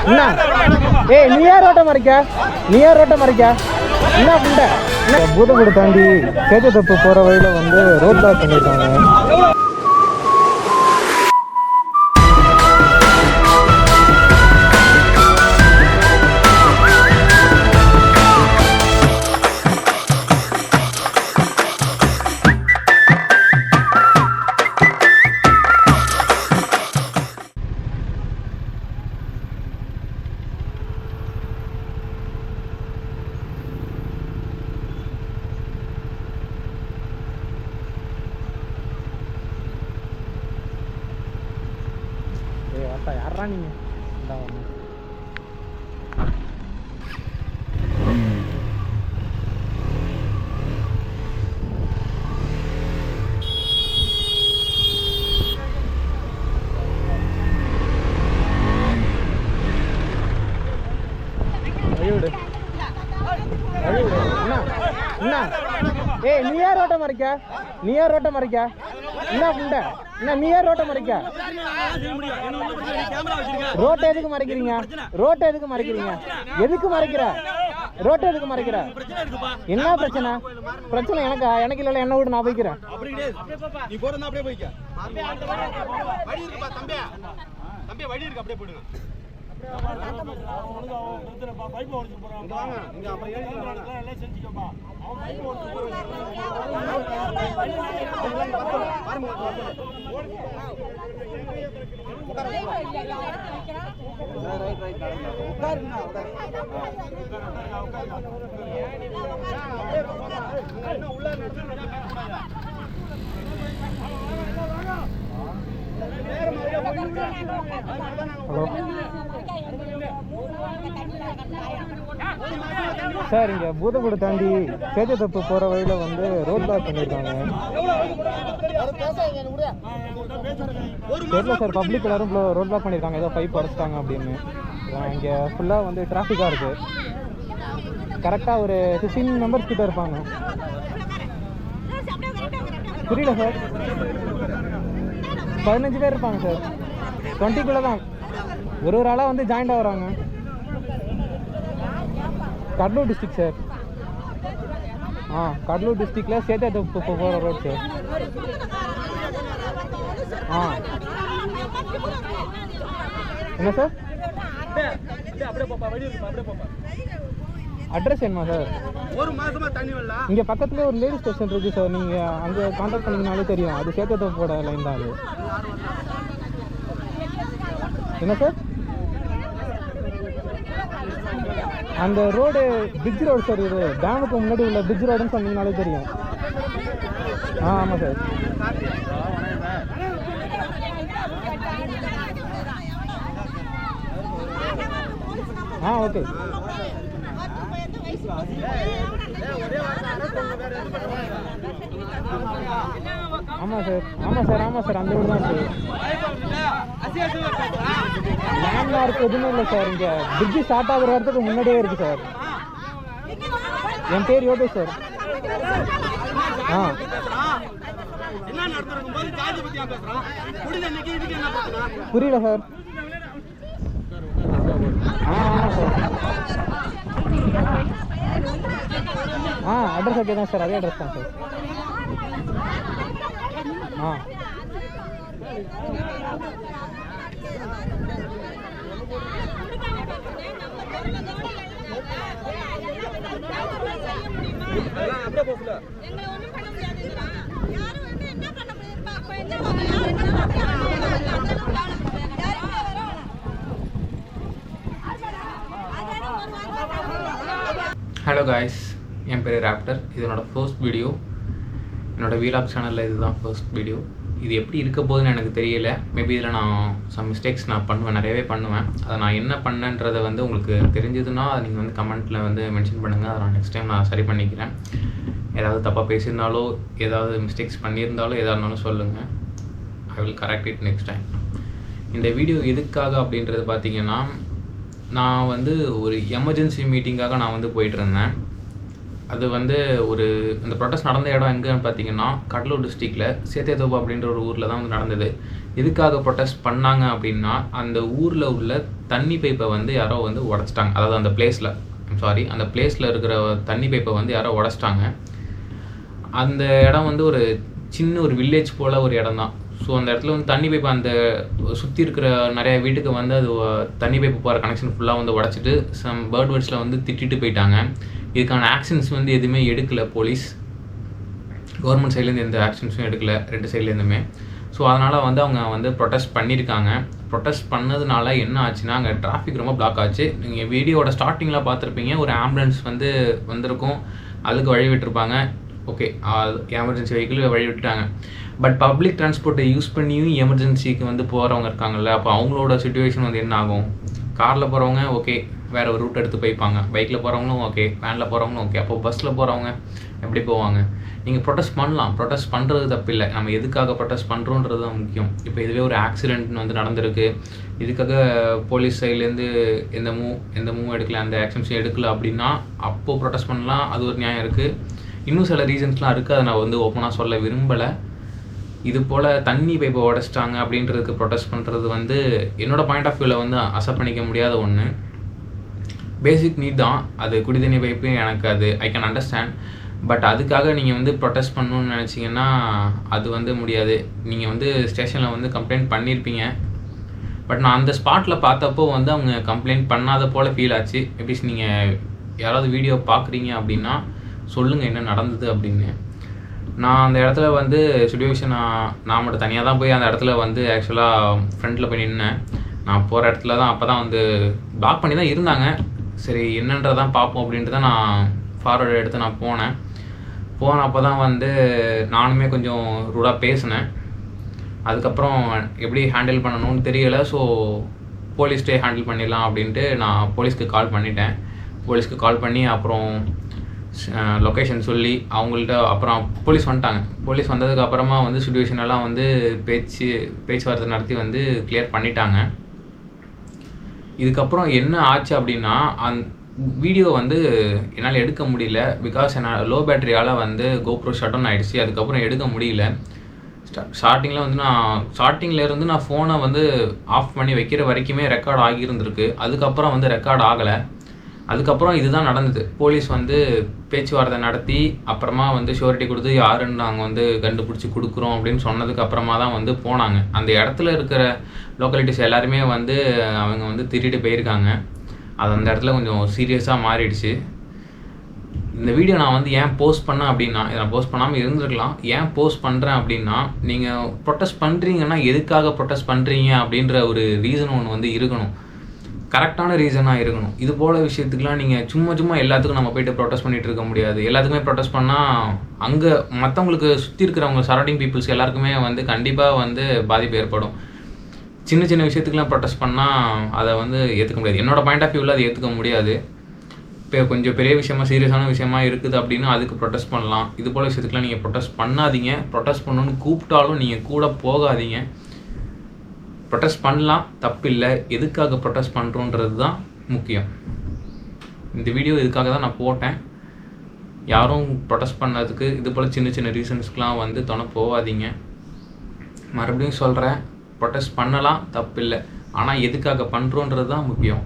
என்ன ஏய் நீ யார் ரோட்டை மறைக்க என்ன புண்டை பூதக்குடி தாண்டி சேதத்தப்பு போகிற வழியில் வந்து ரோட் பிளாக் பண்ணியிருக்காங்க. யாரா நீங்க ஏய் நீ யார் ரோட்டை மறைக்க என்ன புண்டை என்ன நீ யார் ரோட்டை மறைக்க ரோட்டை எதுக்கு மறைக்கிறீங்க எதுக்கு மறைக்கிற என்ன பிரச்சனை எனக்கு இல்ல என்ன விட நான் போய்க்கிறேன். சார் இங்க பூதக்குடி தாண்டி சேதத்தப்பு போற வழியில வந்து ரோட் பிளாக் பண்ணிருக்காங்க. தெரியல சார், பப்ளிக் எல்லாரும் ரோட் பிளாக் பண்ணிருக்காங்க, ஏதோ பைப் உடைச்சிட்டாங்க அப்படின்னு. இங்க ஃபுல்லா வந்து டிராஃபிக்கா இருக்கு. கரெக்டா ஒரு 15 மெம்பர்ஸ் கிட்ட இருப்பாங்க. புரியல சார், 15 பேர் இருப்பாங்க சார். 20 தான் ஒரு ஆளா வந்து ஜாயிண்ட் ஆகுறாங்க. Cuddalore district sir. கடலூர் டிஸ்ட்ரிக்ட்ல சேதத்தப்பு போகிற ரோட் சார். என்ன சார் அட்ரஸ் என்னமா சார்? ஒரு மாசமா தண்ணி வரல. இங்க பக்கத்துலேயே ஒரு லேடி ஸ்டேஷன் இருக்கு சார், நீங்க அங்க கான்டாக்ட் பண்ணீங்கனாலே தெரியும். அது சேதத்தப்போட லைன் தான் அது. என்ன சார் அந்த ரோடு பிரிட்ஜ் ரோடு சார், இது டேமுக்கு முன்னாடி உள்ள பிரிட்ஜ் ரோடுன்னு சொன்னீங்கனாலே தெரியும். ஆமாம் சார். ஓகே. ஆமாம் சார் அந்த வீடு தான் சார். லேண்ட்மார்க் எதுவுமே இல்லை சார். இங்கே பிரிட்ஜு ஸ்டார்ட் ஆகிற இடத்துக்கு முன்னாடியே இருக்கு சார். என் பேர் யோகேஷ் சார். புரியல சார். அட்ரஸ் ஓகே தான் சார், அதே அட்ரஸ் தான் சார். ஹலோ காய்ஸ், என் பேர் ராப்டர். இது என்னோடய ஃபர்ஸ்ட் வீடியோ. என்னோடய வீலாக் சேனலில் இதுதான் ஃபர்ஸ்ட் வீடியோ. இது எப்படி இருக்க போகுதுன்னு எனக்கு தெரியல. மேபி இதில் நான் சம் மிஸ்டேக்ஸ் நான் பண்ணுவேன், நிறையவே பண்ணுவேன். அதை நான் என்ன பண்ணேன்றதை வந்து உங்களுக்கு தெரிஞ்சதுன்னா அதை நீங்கள் வந்து கமெண்ட்டில் வந்து மென்ஷன் பண்ணுங்கள். அதை நான் நெக்ஸ்ட் டைம் நான் சரி பண்ணிக்கிறேன். ஏதாவது தப்பாக பேசியிருந்தாலோ ஏதாவது மிஸ்டேக்ஸ் பண்ணியிருந்தாலோ எதாக இருந்தாலும் சொல்லுங்கள். I will correct it next time. இந்த வீடியோ எதுக்காக அப்படின்றது பார்த்தீங்கன்னா, நான் வந்து ஒரு எமர்ஜென்சி மீட்டிங்காக நான் வந்து போயிட்டுருந்தேன். அது வந்து ஒரு இந்த ப்ரொட்டஸ்ட் நடந்த இடம் எங்கன்னு பார்த்தீங்கன்னா கடலூர் டிஸ்ட்ரிக்டில் சேத்தியத்தோப்பு அப்படின்ற ஒரு ஊரில் தான் வந்து நடந்தது. எதுக்காக ப்ரொட்டஸ்ட் பண்ணாங்க அப்படின்னா, அந்த ஊரில் உள்ள தண்ணி பைப்பை வந்து யாரோ வந்து உடச்சிட்டாங்க. அதாவது அந்த பிளேஸில் இருக்கிற தண்ணி பைப்பை வந்து யாரோ உடச்சிட்டாங்க. அந்த இடம் வந்து ஒரு சின்ன ஒரு வில்லேஜ் போல் ஒரு இடம் தான். ஸோ அந்த இடத்துல வந்து தண்ணி பைப்பு அந்த சுற்றி இருக்கிற நிறைய வீட்டுக்கு வந்து அது தண்ணி பைப்பு போகிற கனெக்ஷன் ஃபுல்லாக வந்து உடச்சிட்டு சம் பேர்ட் வேர்ட்ஸில் வந்து திட்டிட்டு போயிட்டாங்க. இதுக்கான ஆக்ஷன்ஸ் வந்து எதுவுமே எடுக்கலை போலீஸ். கவர்மெண்ட் சைட்லேருந்து எந்த ஆக்ஷன்ஸும் எடுக்கலை, 2 சைட்லேருந்துமே. ஸோ அதனால் வந்து அவங்க வந்து ப்ரொட்டஸ்ட் பண்ணியிருக்காங்க. ப்ரொட்டஸ்ட் பண்ணதுனால என்ன ஆச்சுன்னா, அங்கே டிராஃபிக் ரொம்ப பிளாக் ஆச்சு. நீங்கள் வீடியோட ஸ்டார்டிங்கில் பார்த்துருப்பீங்க, ஒரு ஆம்புலன்ஸ் வந்து வந்திருக்கும், அதுக்கு வழி விட்டுருப்பாங்க. ஓகே, எமர்ஜென்சி வெஹிக்கிள் வழி விட்டுட்டாங்க. பட் பப்ளிக் டிரான்ஸ்போர்ட்டை யூஸ் பண்ணியும் எமர்ஜென்சிக்கு வந்து போகிறவங்க இருக்காங்கல்ல, அப்போ அவங்களோட சுச்சுவேஷன் வந்து என்ன ஆகும்? காரில் போகிறவங்க ஓகே, வேறு ஒரு ரூட் எடுத்து போய்ப்பாங்க. பைக்கில் போகிறவங்களும் ஓகே, வேனில் போகிறவங்களும் ஓகே. அப்போ பஸ்ஸில் போகிறவங்க எப்படி போவாங்க? நீங்கள் ப்ரொட்டஸ்ட் பண்ணலாம், ப்ரொட்டஸ்ட் பண்ணுறது தப்பில்லை. நம்ம எதுக்காக ப்ரொட்டஸ்ட் பண்ணுறோன்றது தான் முக்கியம். இப்போ இதுவே ஒரு ஆக்சிடென்ட்னு வந்து நடந்திருக்கு, இதுக்காக போலீஸ் சைட்லேருந்து எந்த மூவ் எடுக்கல, அந்த ஆக்ஷன்ஸும் எடுக்கல அப்படின்னா அப்போது ப்ரொட்டஸ்ட் பண்ணலாம், அது ஒரு நியாயம் இருக்குது. இன்னும் சில ரீசன்ஸ்லாம் இருக்குது, அதை நான் வந்து ஓப்பனாக சொல்ல விரும்பலை. இது போல் தண்ணி பைப்பை உடச்சிட்டாங்க அப்படின்றதுக்கு ப்ரொட்டஸ்ட் பண்ணுறது வந்து என்னோடய பாயிண்ட் ஆஃப் வியூவில் வந்து அக்செப்ட் பண்ணிக்க முடியாத ஒன்று. பேசிக் நீட் தான் அது, குடி தண்ணி பைப்பு. எனக்கு அது ஐ கேன் அண்டர்ஸ்டாண்ட். பட் அதுக்காக நீங்கள் வந்து ப்ரொட்டஸ்ட் பண்ணணுன்னு நினச்சிங்கன்னா அது வந்து முடியாது. நீங்கள் வந்து ஸ்டேஷனில் வந்து கம்ப்ளைண்ட் பண்ணியிருப்பீங்க. பட் நான் அந்த ஸ்பாட்டில் பார்த்தப்போ வந்து அவங்க கம்ப்ளைண்ட் பண்ணாத போல் ஃபீல் ஆச்சு. எப்படிஸ் நீங்கள் யாராவது வீடியோ பார்க்குறீங்க அப்படின்னா சொல்லுங்கள் என்ன நடந்தது அப்படின்னு. நான் அந்த இடத்துல வந்து சுச்சுவேஷன் நான் மட்டும் தனியாக தான் போய் அந்த இடத்துல வந்து ஆக்சுவலாக ஃப்ரண்ட்டில் போய் நின்னேன். நான் போகிற இடத்துல தான் அப்போ தான் வந்து பிளாக் பண்ணி தான் இருந்தாங்க. சரி என்னன்றதான் பார்ப்போம் அப்படின்ட்டு தான் நான் ஃபார்வர்டு எடுத்து நான் போனப்போ தான் வந்து நானுமே கொஞ்சம் ரூடாக பேசினேன். அதுக்கப்புறம் எப்படி ஹேண்டில் பண்ணணும்னு தெரியலை. ஸோ போலீஸ்டே ஹேண்டில் பண்ணிடலாம் அப்படின்ட்டு நான் போலீஸ்க்கு கால் பண்ணிட்டேன். போலீஸ்க்கு கால் பண்ணி அப்புறம் லொக்கேஷன் சொல்லி அவங்கள்ட்ட அப்புறம் போலீஸ் வந்துட்டாங்க. போலீஸ் வந்ததுக்கு அப்புறமா வந்து சுச்சுவேஷன் எல்லாம் வந்து பேச்சுவார்த்தை நடத்தி வந்து கிளியர் பண்ணிட்டாங்க. இதுக்கப்புறம் என்ன ஆச்சு அப்படின்னா, வீடியோ வந்து என்னால் எடுக்க முடியல. பிகாஸ் என்னால் லோ பேட்டரியால் வந்து கோப்ரோ ஷட் டவுன் ஆகிடுச்சு. அதுக்கப்புறம் எடுக்க முடியல. ஸ்டார்டிங்லேருந்து நான் ஃபோனை வந்து ஆஃப் பண்ணி வைக்கிற வரைக்குமே ரெக்கார்ட் ஆகியிருந்திருக்கு. அதுக்கப்புறம் வந்து ரெக்கார்ட் ஆகலை. அதுக்கப்புறம் இதுதான் நடந்தது. போலீஸ் வந்து பேச்சுவார்த்தை நடத்தி அப்புறமா வந்து ஷூரிட்டி கொடுத்து யாருன்னு நாங்கள் வந்து கண்டுபிடிச்சி கொடுக்குறோம் அப்படின்னு சொன்னதுக்கு அப்புறமா தான் வந்து போனாங்க. அந்த இடத்துல இருக்கிற லோக்காலிட்டிஸ் எல்லாருமே வந்து அவங்க வந்து திருட்டு போயிருக்காங்க. அது அந்த இடத்துல கொஞ்சம் சீரியஸாக மாறிடுச்சு. இந்த வீடியோ நான் வந்து ஏன் போஸ்ட் பண்ணேன் அப்படின்னா, இதை நான் போஸ்ட் பண்ணாமல் இருந்திருக்கலாம். ஏன் போஸ்ட் பண்ணுறேன் அப்படின்னா, நீங்கள் ப்ரொட்டஸ்ட் பண்ணுறீங்கன்னா எதுக்காக ப்ரொட்டஸ்ட் பண்ணுறீங்க அப்படின்ற ஒரு ரீசன் ஒன்று வந்து இருக்கணும், கரெக்டான ரீசனாக இருக்கணும். இது போல் விஷயத்துக்குலாம் நீங்கள் சும்மா எல்லாத்துக்கும் நம்ம போய்ட்டு ப்ரொட்டஸ்ட் பண்ணிகிட்டு இருக்க முடியாது. எல்லாத்துக்குமே ப்ரொட்டஸ்ட் பண்ணால் அங்கே மற்றவங்களுக்கு சுற்றி இருக்கிறவங்க சரௌண்டிங் பீப்புள்ஸ் எல்லாருக்குமே வந்து கண்டிப்பாக வந்து பாதிப்பு ஏற்படும். சின்ன விஷயத்துக்குலாம் ப்ரொட்டஸ்ட் பண்ணால் அதை வந்து ஏற்றுக்க முடியாது. என்னோடய பாயிண்ட் ஆஃப் வியூவில் அதை ஏற்றுக்க முடியாது. இப்போ கொஞ்சம் பெரிய விஷயமா சீரியஸான விஷயமா இருக்குது அப்படின்னா அதுக்கு ப்ரொட்டஸ்ட் பண்ணலாம். இது போல் விஷயத்துக்குலாம் நீங்கள் ப்ரொட்டஸ்ட் பண்ணாதீங்க. ப்ரொட்டஸ்ட் பண்ணணுன்னு கூப்பிட்டாலும் நீங்கள் கூட போகாதீங்க. ப்ரொட்டஸ்ட் பண்ணலாம், தப்பில்லை. எதுக்காக ப்ரொட்டஸ்ட் பண்ணுறோன்றது தான் முக்கியம். இந்த வீடியோ இதுக்காக தான் நான் போட்டேன். யாரும் ப்ரொட்டஸ்ட் பண்ணதுக்கு இது போல் சின்ன ரீசன்ஸ்க்கெலாம் வந்து துணை போகாதீங்க. மறுபடியும் சொல்கிறேன், ப்ரொட்டஸ்ட் பண்ணலாம், தப்பில்லை. ஆனால் எதுக்காக பண்ணுறோன்றது தான் முக்கியம்.